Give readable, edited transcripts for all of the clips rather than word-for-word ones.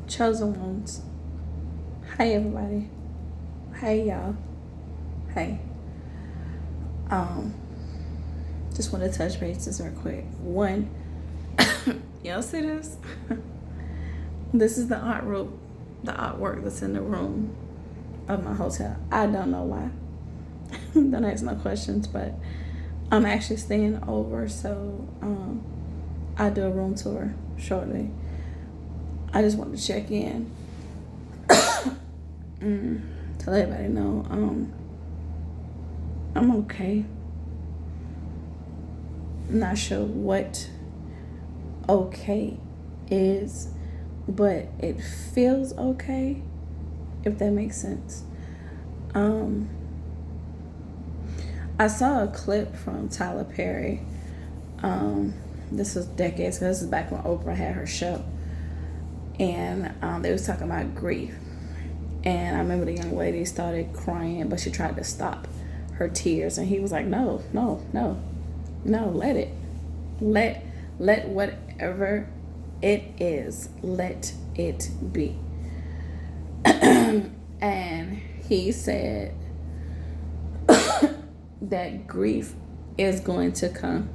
Chosen ones. Hey everybody. Hey y'all. Hey. Um, just want to touch bases real quick. One, y'all see this? This is the artwork that's in the room of my hotel. I don't know why. Don't ask no questions, but I'm actually staying over, so I'll do a room tour shortly. I just want to check in. To let everybody know, I'm okay. I'm not sure what okay is, but it feels okay, if that makes sense. I saw a clip from Tyler Perry. This was decades ago. This is back when Oprah had her show, and they was talking about grief. And I remember the young lady started crying, but she tried to stop her tears, and he was like, "No, let it, let whatever it is, let it be." And he said that grief is going to come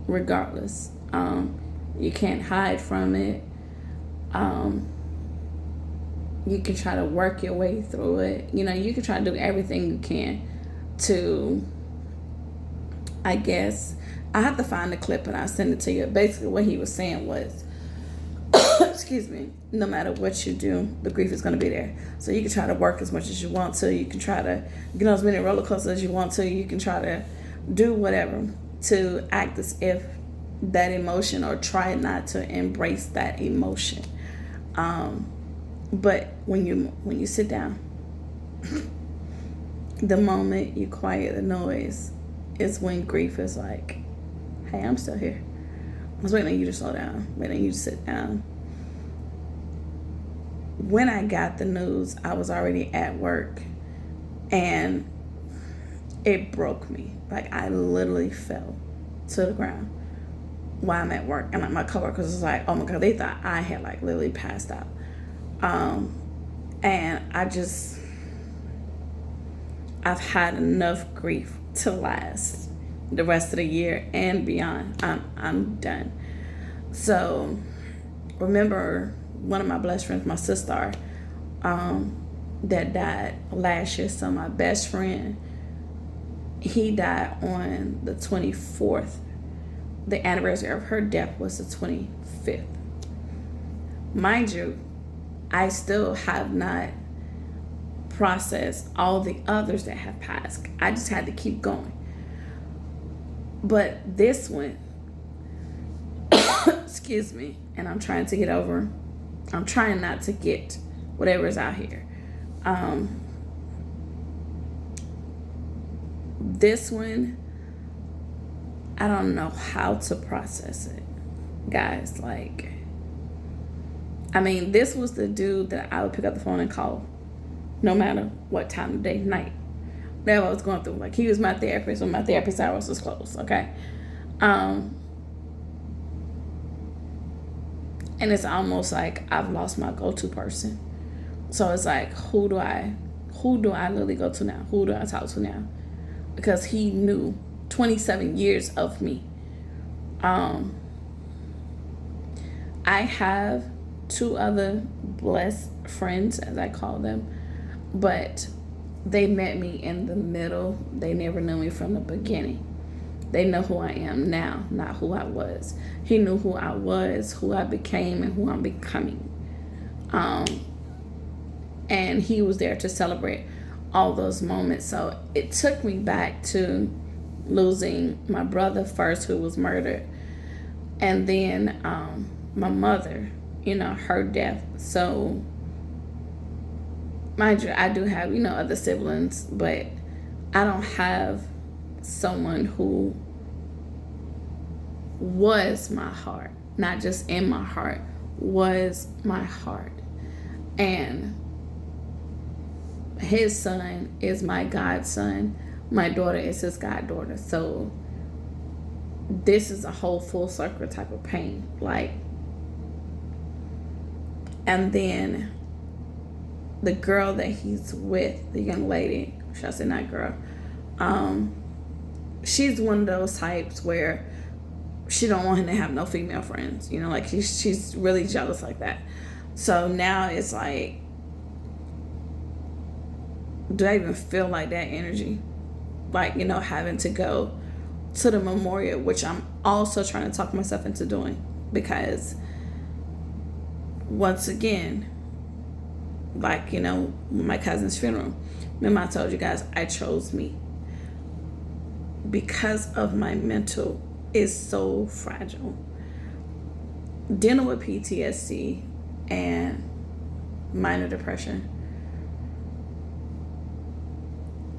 regardless. You can't hide from it. You can try to work your way through it. You can try to do everything you can to, I guess, I have to find the clip and I'll send it to you. Basically what he was saying was, excuse me, no matter what you do, the grief is going to be there. So you can try to work as much as you want to. You can try to get on as many roller coasters as you want to. You can try to do whatever to act as if that emotion, or try not to embrace that emotion. But when you sit down, the moment you quiet the noise is when grief is like, "Hey, I'm still here. I was waiting on you to slow down, waiting on you to sit down." When I got the news, I was already at work, and it broke me. Like, I literally fell to the ground while I'm at work, and my coworkers was like, "Oh my God," they thought I had like literally passed out. And I've had enough grief to last the rest of the year and beyond. I'm done. So remember one of my best friends, my sister, that died last year. So my best friend, he died on the 24th. The anniversary of her death was the 25th. Mind you, I still have not processed all the others that have passed. I just had to keep going. But this one, excuse me, and I'm trying to get over. I'm trying not to get whatever's out here. This one, I don't know how to process it, guys. Like, I mean, this was the dude that I would pick up the phone and call no matter what time of day, night, whatever I was going through. Like, he was my therapist when my therapist hours was closed, okay? And it's almost like I've lost my go-to person. So it's like, who do I literally go to now? Who do I talk to now? Because he knew 27 years of me. I have 2 other blessed friends, as I call them, but they met me in the middle. They never knew me from the beginning. They know who I am now, not who I was. He knew who I was, who I became, and who I'm becoming. And he was there to celebrate all those moments. So it took me back to losing my brother first, who was murdered, and then my mother, her death. So mind you, I do have, other siblings, but I don't have someone who was my heart, not just in my heart, was my heart. And his son is my godson. My daughter is his goddaughter. So this is a whole full circle type of pain. Like, And then the girl that he's with, the young lady, should I say not girl, she's one of those types where she don't want him to have no female friends. You know, like she's really jealous like that. So now it's like, do I even feel like that energy? Like, you know, having to go to the memorial, which I'm also trying to talk myself into doing, because once again, like, you know, my cousin's funeral, remember I told you guys I chose me because of my mental is so fragile. Dealing with PTSD and minor depression,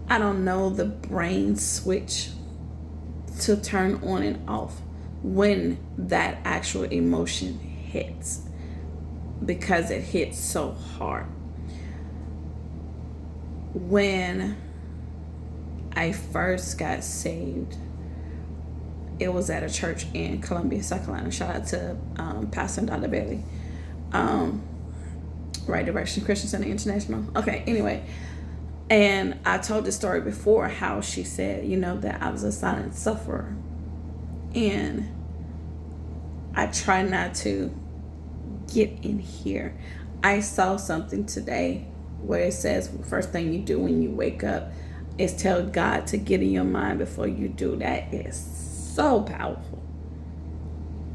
I don't know the brain switch to turn on and off when that actual emotion hits, because it hits so hard. When I first got saved, it was at a church in Columbia, South Carolina. Shout out to Pastor Dr. Bailey. Right Direction Christian Center International. Okay, anyway. And I told this story before, how she said, you know, that I was a silent sufferer. And I try not to get in here. I saw something today where it says first thing you do when you wake up is tell God to get in your mind before you do. That is so powerful.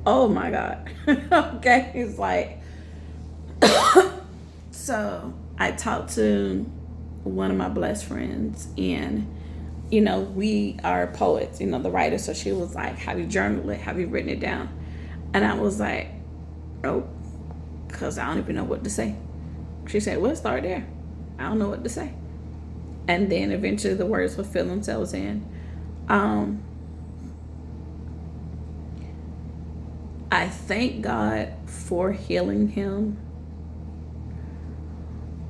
Oh my God. Okay, it's like so I talked to one of my blessed friends, and you know, we are poets, you know, the writers. So she was like, have you journaled it? Have you written it down? And I was like, oh, because I don't even know what to say. She said, well, start there. I don't know what to say. And then eventually the words will fill themselves in. I thank God for healing him.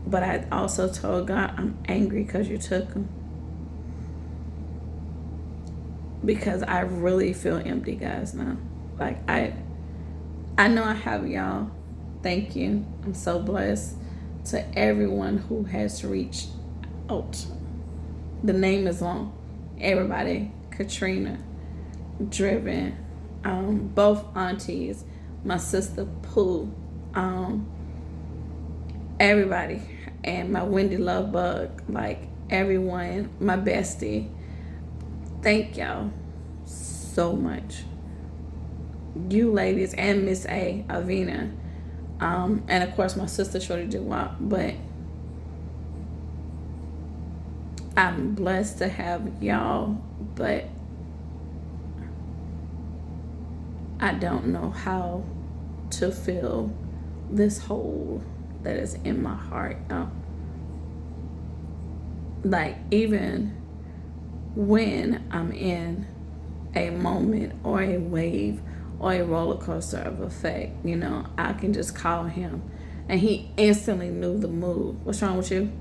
But I also told God, I'm angry because you took him. Because I really feel empty, guys, now. Like, I know I have y'all. Thank you. I'm so blessed. To everyone who has reached out. The name is long. Everybody. Katrina. Driven. Both aunties. My sister Pooh. Everybody. And my Wendy Love Bug. Like, everyone. My bestie. Thank y'all so much. You ladies and Miss A, Avina. And of course my sister Shorty Duwop. But I'm blessed to have y'all. But I don't know how to fill this hole that is in my heart. Like, even when I'm in a moment or a wave or a roller coaster of effect, you know, I can just call him and he instantly knew the move. What's wrong with you?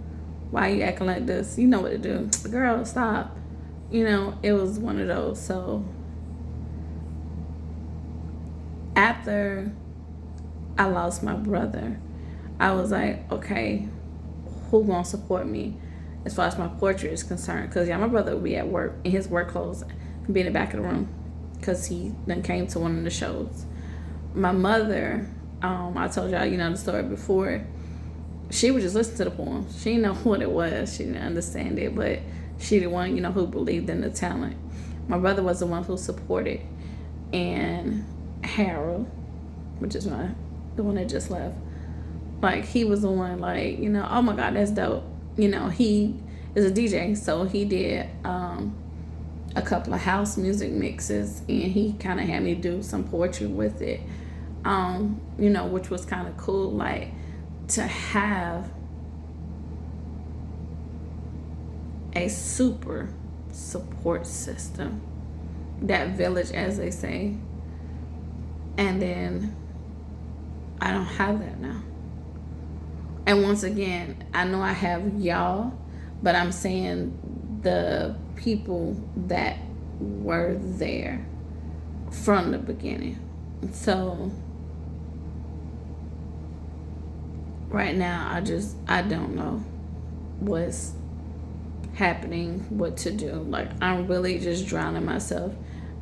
Why are you acting like this? You know what to do. Girl, stop. You know, it was one of those. So after I lost my brother, I was like, okay, who gonna support me as far as my portrait is concerned? Because my brother would be at work in his work clothes and be in the back of the room because he then came to one of the shows. My mother, I told y'all, you know, the story before. She would just listen to the poem. She didn't know what it was. She didn't understand it, but she the one, you know, who believed in the talent. My brother was the one who supported. And Harold, which is the one that just left, like, he was the one, like, you know, oh my God, that's dope. You know, he is a DJ, so he did a couple of house music mixes, and he kind of had me do some poetry with it, you know, which was kind of cool, like, to have a super support system, that village, as they say. And then I don't have that now. And once again, I know I have y'all, but I'm saying the people that were there from the beginning. So right now, I don't know what's happening, what to do. Like, I'm really just drowning myself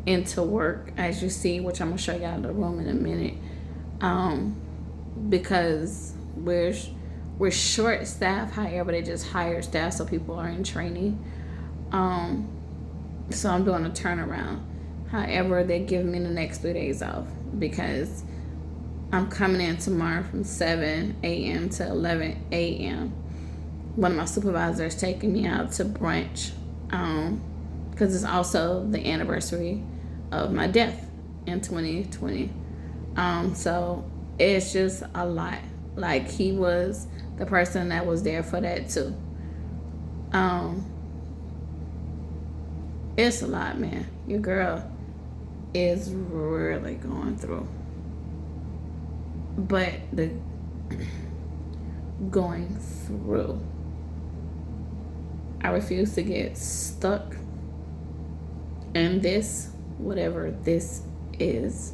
into work, as you see, which I'm gonna show y'all the room in a minute. Because we're short staff. However, they just hire staff, so people are in training. So I'm doing a turnaround. However, they're giving me the next 3 days off because I'm coming in tomorrow from 7 a.m. to 11 a.m. One of my supervisors taking me out to brunch because it's also the anniversary of my death in 2020. So it's just a lot. Like, he was the person that was there for that too. It's a lot, man. Your girl is really going through. But the going through, I refuse to get stuck in this, whatever this is.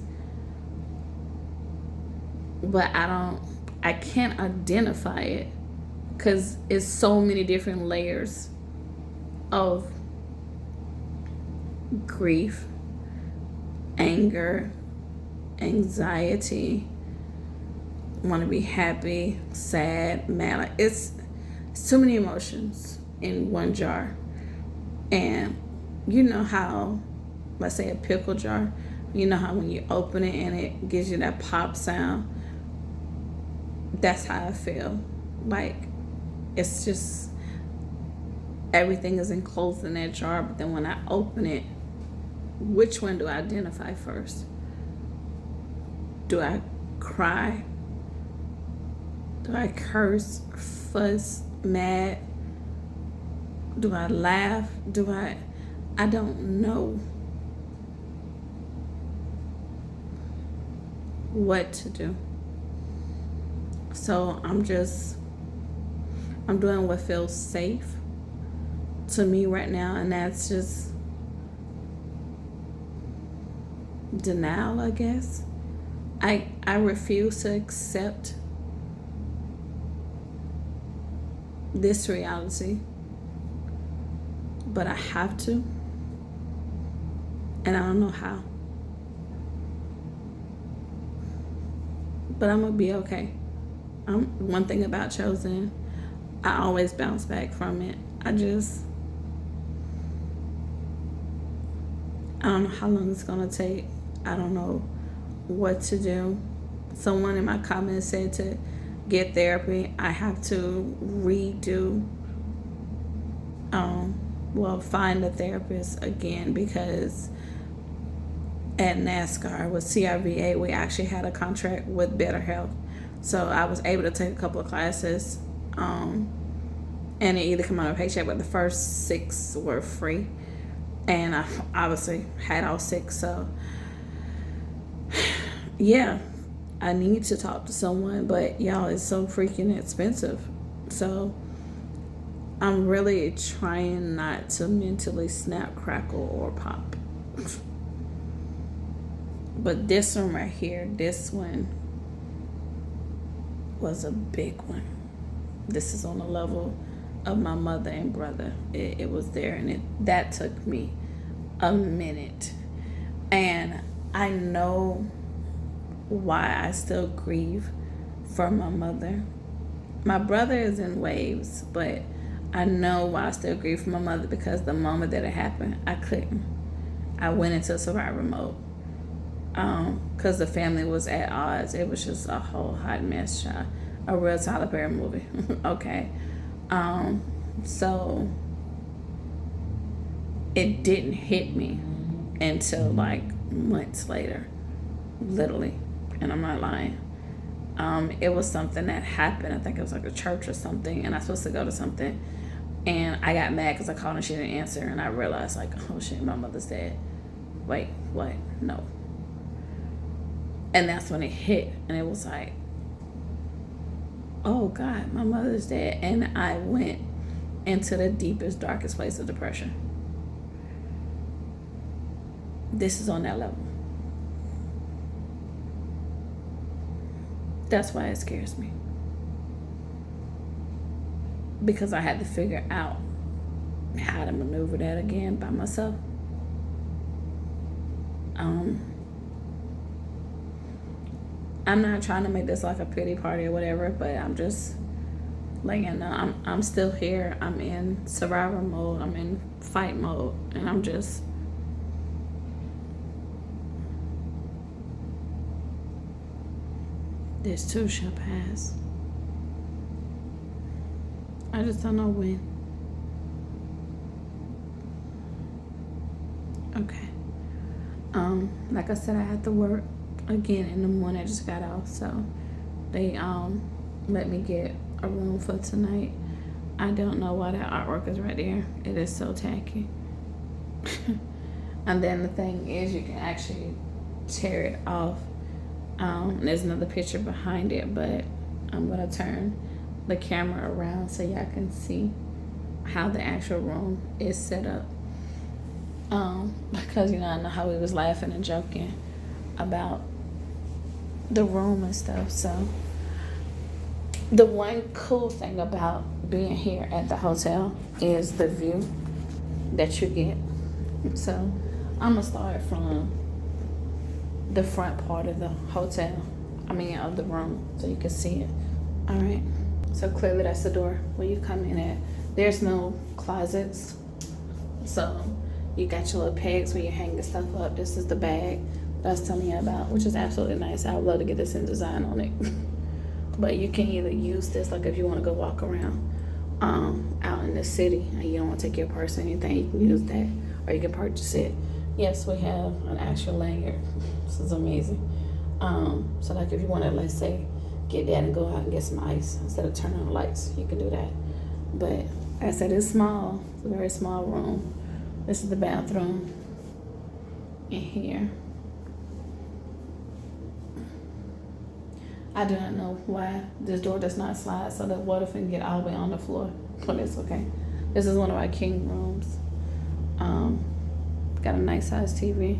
But I can't identify it because it's so many different layers of grief, anger, anxiety, want to be happy, sad, mad. Like, it's so many emotions in one jar. And you know how, let's say a pickle jar, you know how when you open it and it gives you that pop sound? That's how I feel. Like, it's just everything is enclosed in that jar, but then when I open it, which one do I identify first? Do I cry? Do I curse, fuss, mad? Do I laugh? I don't know what to do. So I'm doing what feels safe to me right now, and that's just denial, I guess. I refuse to accept this reality, but I have to, and I don't know how. But I'm gonna be okay. One thing about Chosen, I always bounce back from it. I don't know how long it's gonna take. I don't know what to do. Someone in my comments said to get therapy. I have to redo, find a therapist again, because at NASCAR with CRVA, we actually had a contract with Better Health. So I was able to take a couple of classes, and it either come out of a paycheck, but the first 6 were free. And I obviously had all 6, so yeah, I need to talk to someone, but y'all, it's so freaking expensive. So I'm really trying not to mentally snap, crackle, or pop. But this one right here, this one was a big one. This is on the level of my mother and brother. It was there, and that took me a minute. And I know why I still grieve for my mother. My brother is in waves, but I know why I still grieve for my mother, because the moment that it happened, I couldn't. I went into survival mode. Because the family was at odds. It was just a whole hot mess, child. A real Tyler Perry movie. Okay. So it didn't hit me until like months later, literally, and I'm not lying. It was something that happened. I think it was like a church or something, and I was supposed to go to something, and I got mad because I called and she didn't answer, and I realized, like, oh shit, my mother's dead. Wait, what? No. And that's when it hit, and it was like, oh God, my mother's dead. And I went into the deepest, darkest place of depression. This is on that level. That's why it scares me. because I had to figure out how to maneuver that again by myself. I'm not trying to make this like a pity party or whatever, but I'm just letting you know I'm still here. I'm in survivor mode. I'm in fight mode, and I'm just this too shall pass. I just don't know when. Okay. Like I said, I had to work again in the morning. I just got off, so they let me get a room for tonight. I don't know why that artwork is right there. It is so tacky. And then the thing is, you can actually tear it off. There's another picture behind it, but I'm gonna turn the camera around so y'all can see how the actual room is set up. Because I know how we was laughing and joking about the room and stuff. So the one cool thing about being here at the hotel is the view that you get. So I'm gonna start from the front part of the hotel, of the room, so you can see it. All right, so clearly that's the door where you come in at. There's no closets, so you got your little pegs where you hang the stuff up. This is the bag that I was telling you about, which is absolutely nice. I would love to get this in design on it. But you can either use this, like if you want to go walk around out in the city and you don't want to take your purse or anything, you can use that, or you can purchase it. Yes, we have an actual lanyard. This is amazing. So like if you want to, let's say, get that and go out and get some ice instead of turning on the lights, you can do that. But like I said, it's small. It's a very small room. This is the bathroom in here. I do not know why this door does not slide so that water can get all the way on the floor, but it's okay. This is one of our king rooms. Got a nice size TV.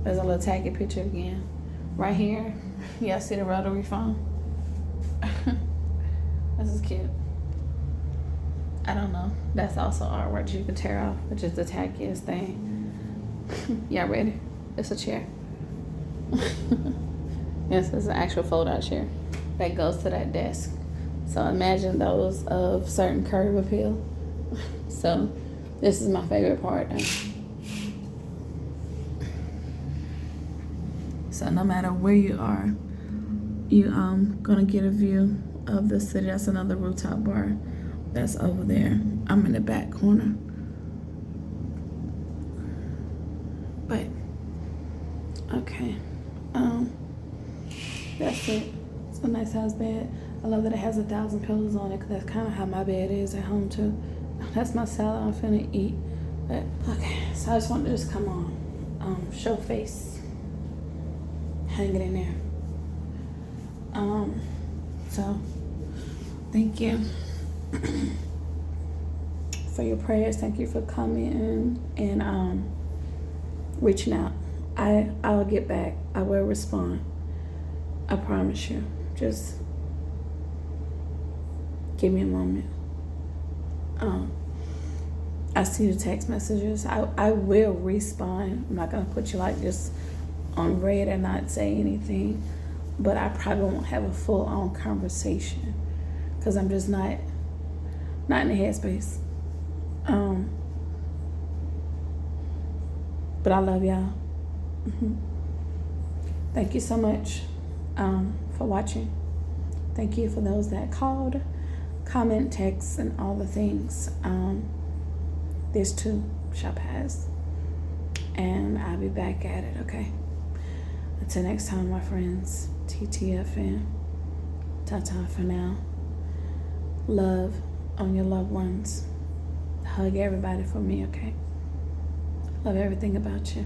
There's a little tacky picture again. Right here, y'all see the rotary phone? This is cute. I don't know. That's also artwork you can tear off, which is the tackiest thing. Y'all ready? It's a chair. Yes, it's an actual fold-out chair that goes to that desk. So imagine those of certain curb appeal. So this is my favorite part. So no matter where you are, you gonna get a view of the city. That's another rooftop bar that's over there. I'm in the back corner. But okay. That's it. It's a nice house bed. I love that it has 1,000 pillows on it, because that's kind of how my bed is at home too. That's my salad I'm finna eat. But okay, so I just wanted to just come on, show face, hang it in there. So thank you for your prayers. Thank you for coming and reaching out. I'll get back. I will respond. I promise you. Just give me a moment. I see the text messages. I will respond. I'm not gonna put you like just on red and not say anything, but I probably won't have a full-on conversation because I'm just not in the headspace. But I love y'all. Thank you so much for watching. Thank you for those that called, comment, text, and all the things. This too shall pass, and I'll be back at it. Okay. Until next time, my friends. TTFN. Ta-ta for now. Love on your loved ones. Hug everybody for me, okay? Love everything about you.